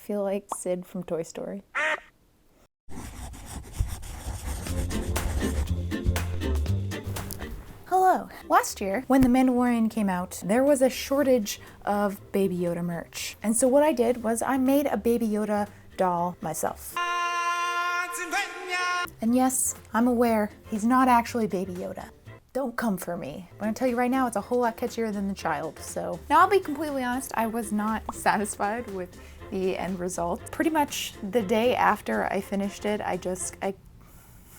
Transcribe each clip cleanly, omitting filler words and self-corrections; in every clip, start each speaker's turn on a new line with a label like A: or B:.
A: feel like Sid from Toy Story. Hello. Last year, when The Mandalorian came out, there was a shortage of Baby Yoda merch. And so what I did was I made a Baby Yoda doll myself. And yes, I'm aware, he's not actually Baby Yoda. Don't come for me. I'm gonna tell you right now, it's a whole lot catchier than the child, so. Now I'll be completely honest, I was not satisfied with the end result. Pretty much the day after I finished it,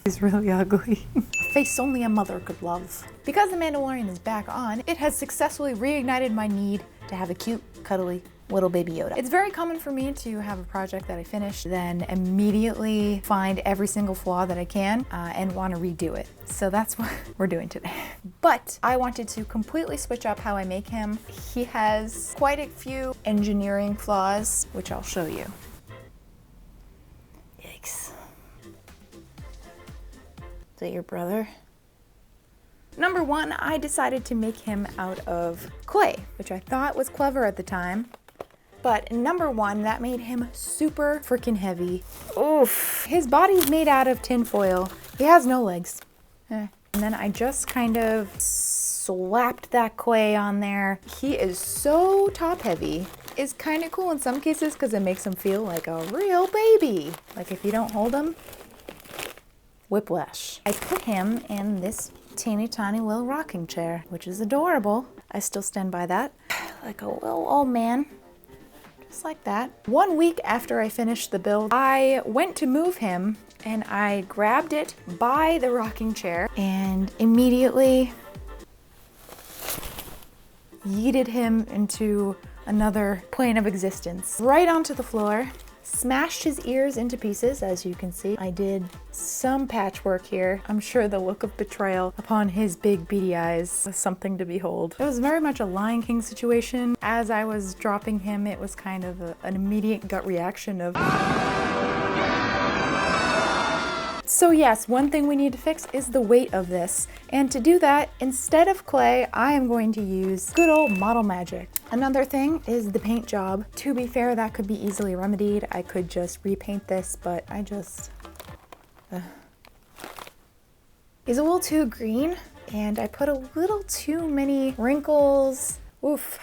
A: he's really ugly. A face only a mother could love. Because The Mandalorian is back on, it has successfully reignited my need to have a cute, cuddly little Baby Yoda. It's very common for me to have a project that I finish, then immediately find every single flaw that I can and want to redo it. So that's what we're doing today. But I wanted to completely switch up how I make him. He has quite a few engineering flaws, which I'll show you. Yikes. Is that your brother? Number one, I decided to make him out of clay, which I thought was clever at the time. But number one, that made him super freaking heavy. Oof. His body's made out of tin foil. He has no legs. And then I just kind of slapped that clay on there. He is so top heavy. It's kind of cool in some cases because it makes him feel like a real baby. Like if you don't hold him, whiplash. I put him in this teeny tiny little rocking chair, which is adorable. I still stand by that. Like a little old man. Just like that. 1 week after I finished the build, I went to move him and I grabbed it by the rocking chair and immediately yeeted him into another plane of existence. Right onto the floor. Smashed his ears into pieces, as you can see. I did some patchwork here. I'm sure the look of betrayal upon his big beady eyes was something to behold. It was very much a Lion King situation. As I was dropping him, it was kind of an immediate gut reaction of... So yes, one thing we need to fix is the weight of this. And to do that, instead of clay, I am going to use good old model magic. Another thing is the paint job. To be fair, that could be easily remedied. I could just repaint this, but I just... He's a little too green, and I put a little too many wrinkles. Oof.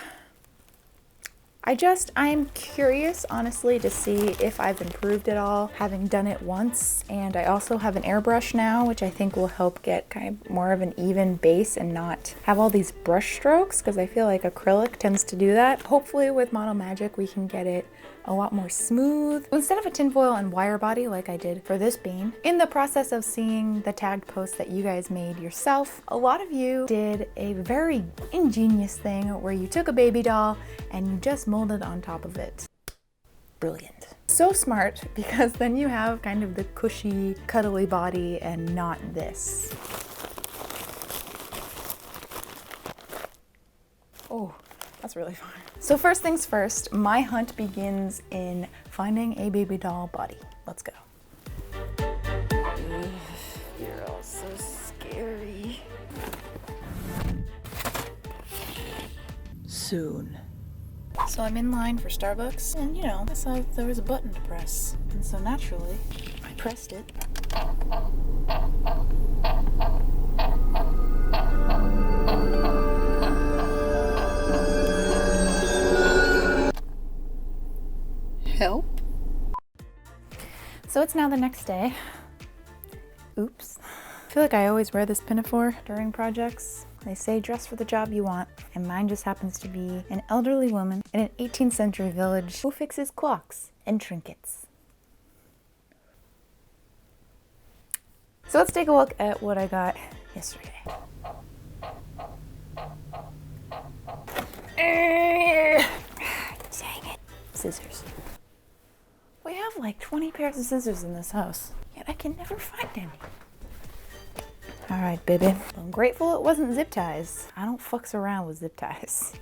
A: I'm curious, honestly, to see if I've improved at all, having done it once. And I also have an airbrush now, which I think will help get kind of more of an even base and not have all these brush strokes, because I feel like acrylic tends to do that. Hopefully with Model Magic, we can get it a lot more smooth. Instead of a tinfoil and wire body like I did for this bean, in the process of seeing the tagged post that you guys made yourself, a lot of you did a very ingenious thing where you took a baby doll and you just molded on top of it. Brilliant. So smart, because then you have kind of the cushy, cuddly body and not this. Oh, that's really fun. So first things first, my hunt begins in finding a baby doll body. Let's go. You're all so scary. Soon. So I'm in line for Starbucks, and you know, I saw there was a button to press. And so naturally, I pressed it. Help. So it's now the next day. Oops. I feel like I always wear this pinafore during projects. They say dress for the job you want, and mine just happens to be an elderly woman in an 18th century village who fixes clocks and trinkets. So let's take a look at what I got yesterday. Dang it. Scissors. We have like 20 pairs of scissors in this house, yet I can never find any. All right, baby. I'm grateful it wasn't zip ties. I don't fucks around with zip ties.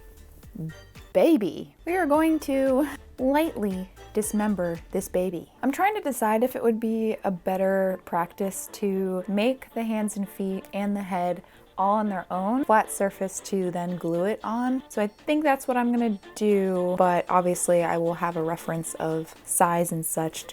A: Baby. We are going to lightly dismember this baby. I'm trying to decide if it would be a better practice to make the hands and feet and the head all on their own, flat surface to then glue it on. So I think that's what I'm gonna do, but obviously I will have a reference of size and such.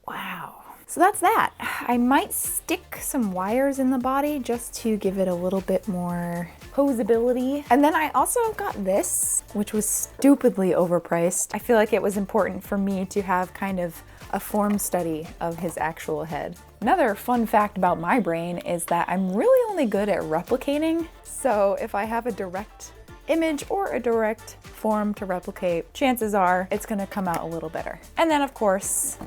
A: Wow. So that's that. I might stick some wires in the body just to give it a little bit more posability. And then I also got this, which was stupidly overpriced. I feel like it was important for me to have kind of a form study of his actual head. Another fun fact about my brain is that I'm really only good at replicating. So if I have a direct image or a direct form to replicate, chances are it's gonna come out a little better. And then of course,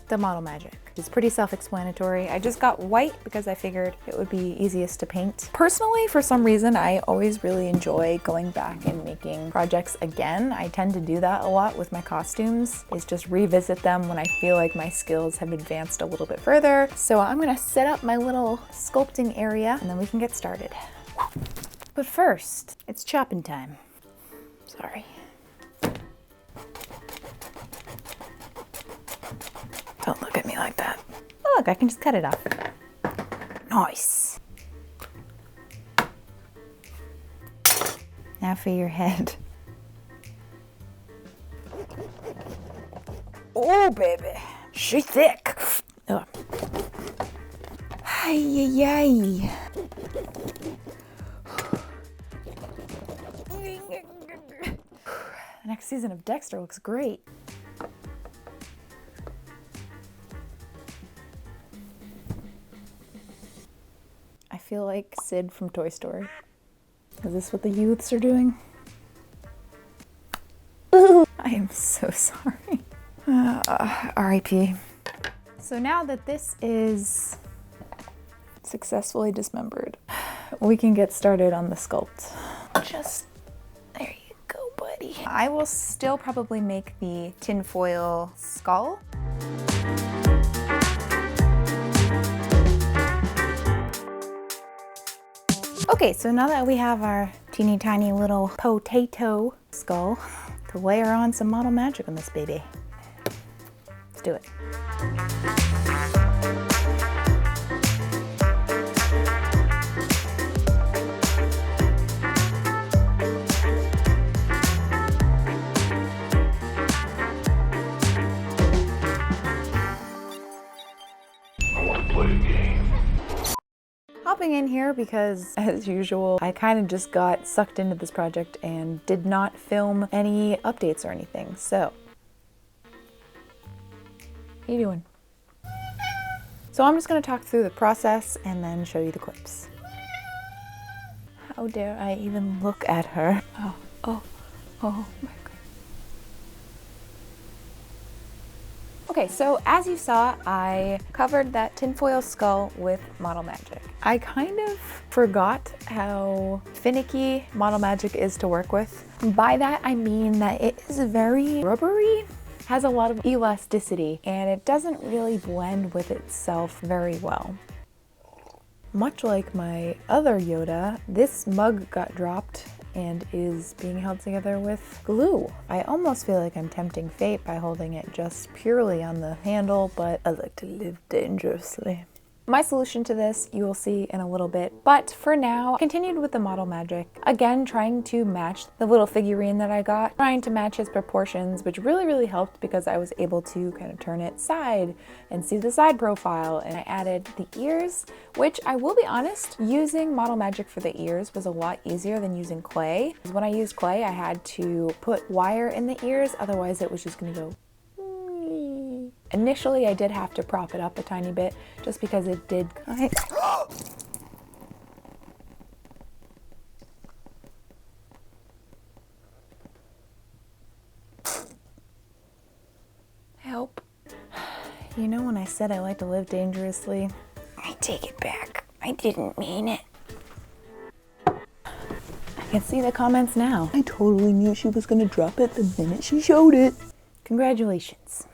A: the model magic. It's pretty self-explanatory. I just got white because I figured it would be easiest to paint. Personally, for some reason, I always really enjoy going back and making projects again. I tend to do that a lot with my costumes, is just revisit them when I feel like my skills have advanced a little bit further. So I'm gonna set up my little sculpting area and then we can get started. But first, it's chopping time. Sorry. Don't look at me like that. Oh, look, I can just cut it off. Nice. Now for your head. Oh, baby. She's thick. Oh. Ay. The next season of Dexter looks great. I feel like Sid from Toy Story. Is this what the youths are doing? I am so sorry. R.I.P. So now that this is successfully dismembered, we can get started on the sculpt. Just, there you go, buddy. I will still probably make the tinfoil skull. Okay, so now that we have our teeny tiny little potato skull, to layer on some model magic on this baby. Let's do it. Hopping in here because, as usual, I kind of just got sucked into this project and did not film any updates or anything, so. How you doing? So I'm just gonna talk through the process and then show you the clips. How dare I even look at her? Oh my God. Okay, so as you saw, I covered that tinfoil skull with model magic. I kind of forgot how finicky model magic is to work with. By that, I mean that it is very rubbery, has a lot of elasticity, and it doesn't really blend with itself very well. Much like my other Yoda, this mug got dropped and is being held together with glue. I almost feel like I'm tempting fate by holding it just purely on the handle, but I like to live dangerously. My solution to this you will see in a little bit, but for now, I continued with the model magic. Again, trying to match the little figurine that I got, trying to match his proportions, which really helped because I was able to kind of turn it side and see the side profile, and I added the ears, which I will be honest, using model magic for the ears was a lot easier than using clay. When I used clay, I had to put wire in the ears, otherwise it was just gonna go. Initially, I did have to prop it up a tiny bit just because it did kind of... Help. You know when I said I like to live dangerously? I take it back. I didn't mean it. I can see the comments now. I totally knew she was gonna drop it the minute she showed it. Congratulations.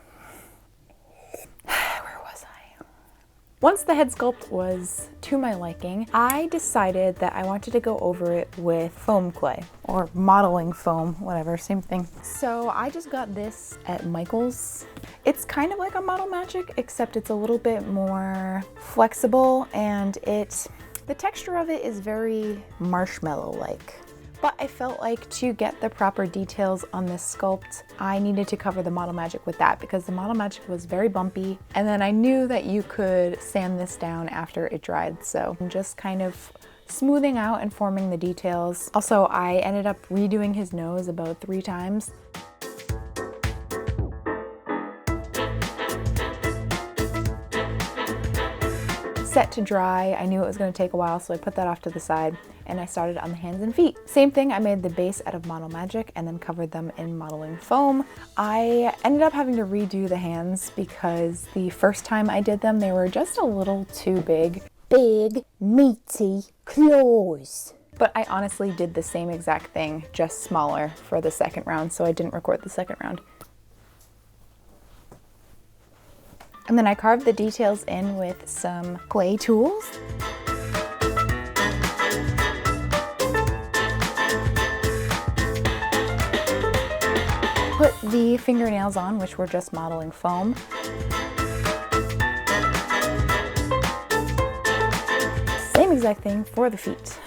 A: Once the head sculpt was to my liking, I decided that I wanted to go over it with foam clay or modeling foam, whatever, same thing. So I just got this at Michael's. It's kind of like a Model Magic, except it's a little bit more flexible, and the texture of it is very marshmallow-like. But I felt like to get the proper details on this sculpt, I needed to cover the Model Magic with that because the Model Magic was very bumpy. And then I knew that you could sand this down after it dried. So I'm just kind of smoothing out and forming the details. Also, I ended up redoing his nose about 3 times. Set to dry. I knew it was going to take a while, so I put that off to the side and I started on the hands and feet. Same thing, I made the base out of Model Magic and then covered them in modeling foam. I ended up having to redo the hands because the first time I did them, they were just a little too big. Big, meaty claws. But I honestly did the same exact thing, just smaller for the second round, so I didn't record the second round. And then I carved the details in with some clay tools. Put the fingernails on, which were just modeling foam. Same exact thing for the feet.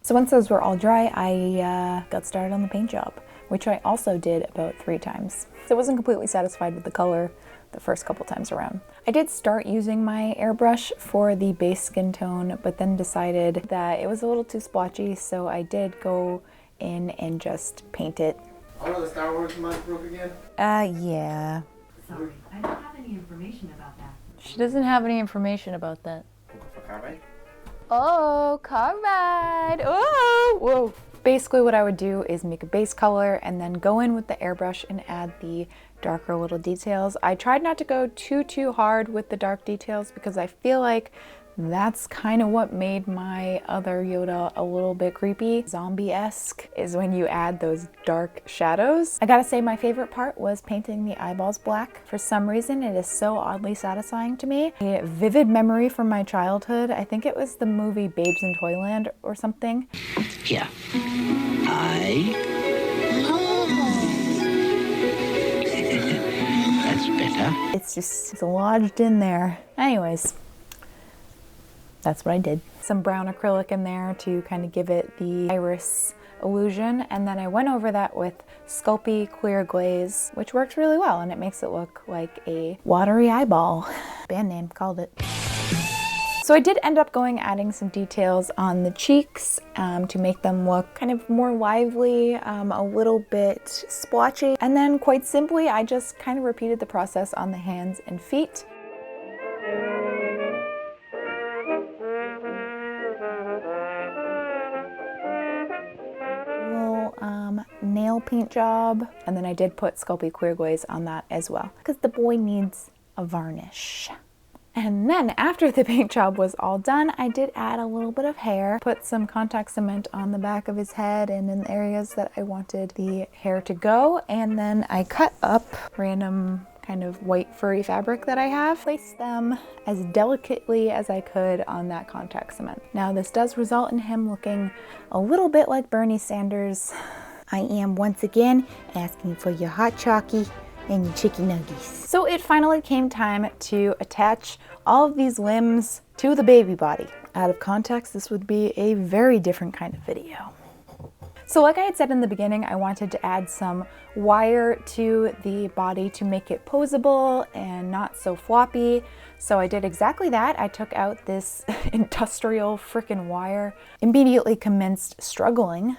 A: So once those were all dry, I got started on the paint job, which I also did about 3 times. So I wasn't completely satisfied with the color the first couple times around. I did start using my airbrush for the base skin tone, but then decided that it was a little too splotchy, so I did go in and just paint it.
B: Oh, the Star Wars mic broke again?
A: Yeah.
C: Sorry, I don't have any information about that.
A: She doesn't have any information about that.
B: For carbide?
A: Oh, carbide! Oh, whoa! Basically what I would do is make a base color and then go in with the airbrush and add the darker little details. I tried not to go too hard with the dark details because I feel like that's kind of what made my other Yoda a little bit creepy. Zombie-esque is when you add those dark shadows. I gotta say my favorite part was painting the eyeballs black. For some reason it is so oddly satisfying to me. A vivid memory from my childhood. I think it was the movie Babes in Toyland or something.
D: Here. That's better.
A: It's lodged in there. Anyways. That's what I did. Some brown acrylic in there to kind of give it the iris illusion, and then I went over that with Sculpey clear glaze, which works really well, and it makes it look like a watery eyeball. Band name, called it. So I did end up adding some details on the cheeks to make them look kind of more lively, a little bit splotchy, and then quite simply I just kind of repeated the process on the hands and feet. Nail paint job, and then I did put Sculpey clear glaze on that as well because the boy needs a varnish. And then after the paint job was all done, I did add a little bit of hair, put some contact cement on the back of his head and in areas that I wanted the hair to go, and then I cut up random kind of white furry fabric that I have, placed them as delicately as I could on that contact cement. Now this does result in him looking a little bit like Bernie Sanders. I am once again asking for your hot chalky and your chicken nuggets. So it finally came time to attach all of these limbs to the baby body. Out of context, this would be a very different kind of video. So like I had said in the beginning, I wanted to add some wire to the body to make it posable and not so floppy. So I did exactly that. I took out this industrial frickin' wire, immediately commenced struggling.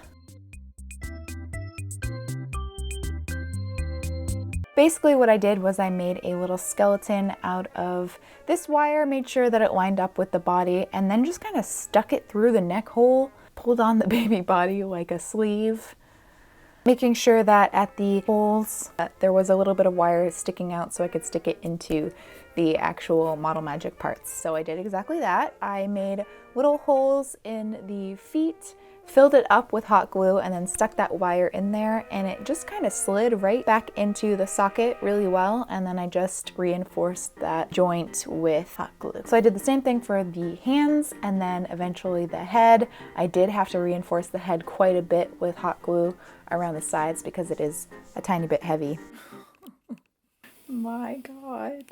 A: Basically what I did was I made a little skeleton out of this wire, made sure that it lined up with the body, and then just kind of stuck it through the neck hole, pulled on the baby body like a sleeve, making sure that at the holes there was a little bit of wire sticking out so I could stick it into the actual Model Magic parts. So I did exactly that. I made little holes in the feet, filled it up with hot glue, and then stuck that wire in there, and it just kind of slid right back into the socket really well, and then I just reinforced that joint with hot glue. So I did the same thing for the hands, and then eventually the head. I did have to reinforce the head quite a bit with hot glue around the sides because it is a tiny bit heavy. My God.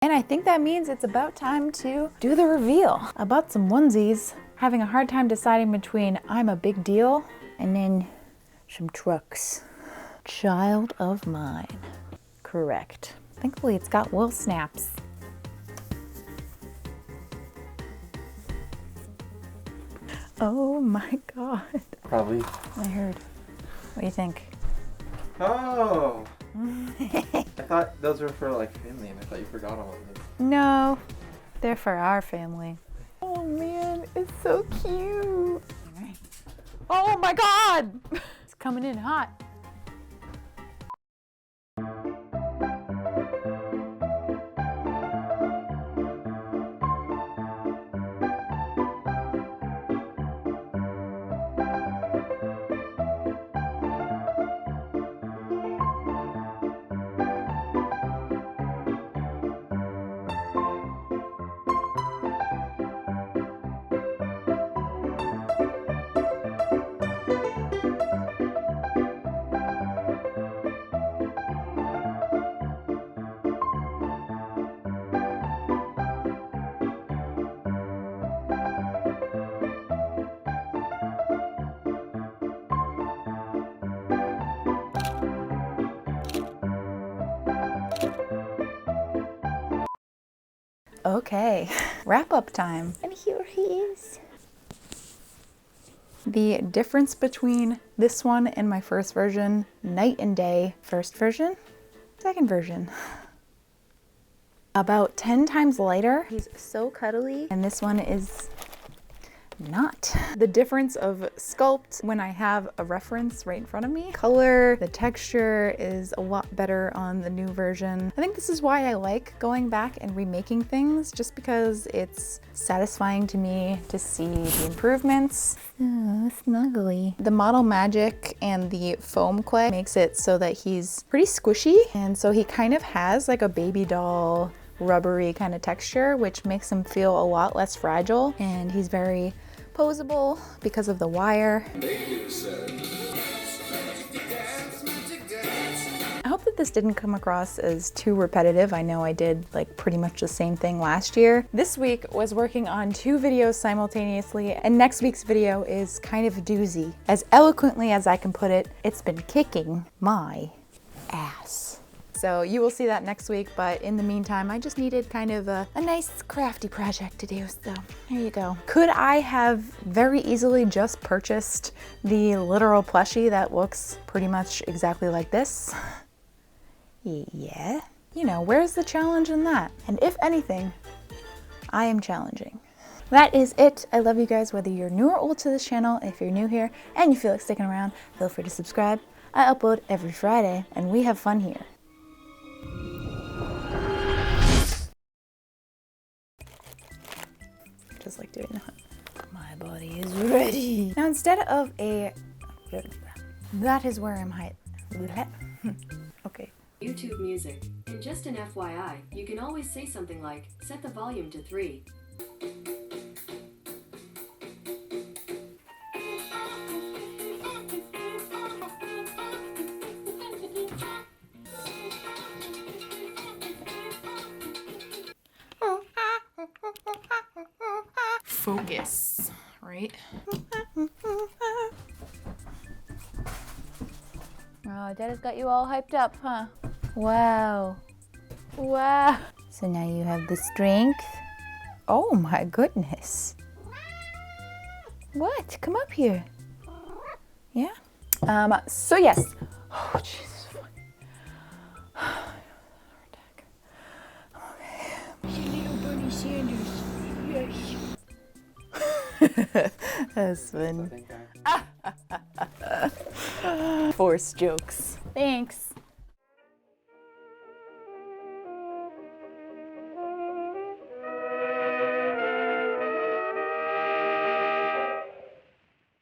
A: And I think that means it's about time to do the reveal. I bought some onesies, having a hard time deciding between I'm a big deal and then some trucks. Child of mine. Correct. Thankfully it's got wool snaps. Oh my God.
B: Probably.
A: I heard. What do you think?
B: Oh! I thought those were for like family, and I thought you forgot all of them.
A: No, they're for our family. Oh man, it's so cute. All right. Oh my God! It's coming in hot. Okay, wrap up time. And here he is. The difference between this one and my first version, night and day. First version, second version. About 10 times lighter. He's so cuddly, and this one is not. The difference of sculpt when I have a reference right in front of me. Color, the texture is a lot better on the new version. I think this is why I like going back and remaking things, just because it's satisfying to me to see the improvements. Oh, snuggly. The Model Magic and the foam clay makes it so that he's pretty squishy, and so he kind of has like a baby doll rubbery kind of texture, which makes him feel a lot less fragile, and he's very posable because of the wire. I hope that this didn't come across as too repetitive. I know I did like pretty much the same thing last year. This week was working on 2 videos simultaneously, and next week's video is kind of a doozy. As eloquently as I can put it, it's been kicking my ass. So you will see that next week, but in the meantime, I just needed kind of a nice crafty project to do, so there you go. Could I have very easily just purchased the literal plushie that looks pretty much exactly like this? Yeah. You know, where's the challenge in that? And if anything, I am challenging. That is it. I love you guys, whether you're new or old to this channel. If you're new here and you feel like sticking around, feel free to subscribe. I upload every Friday, and we have fun here. Just like doing that. My body is ready. Now instead of a, that is where I'm hiding. Okay.
C: YouTube music. And just an FYI, you can always say something like, set the volume to 3.
A: Focus, right? Oh, Dada's got you all hyped up, huh? Wow. Wow. So now you have the strength. Oh my goodness. What? Come up here. Yeah? So yes, Oh, Jesus.
D: Little Bernie Sanders. Yes.
A: That's
B: I
A: funny.
B: think
A: Force jokes. Thanks.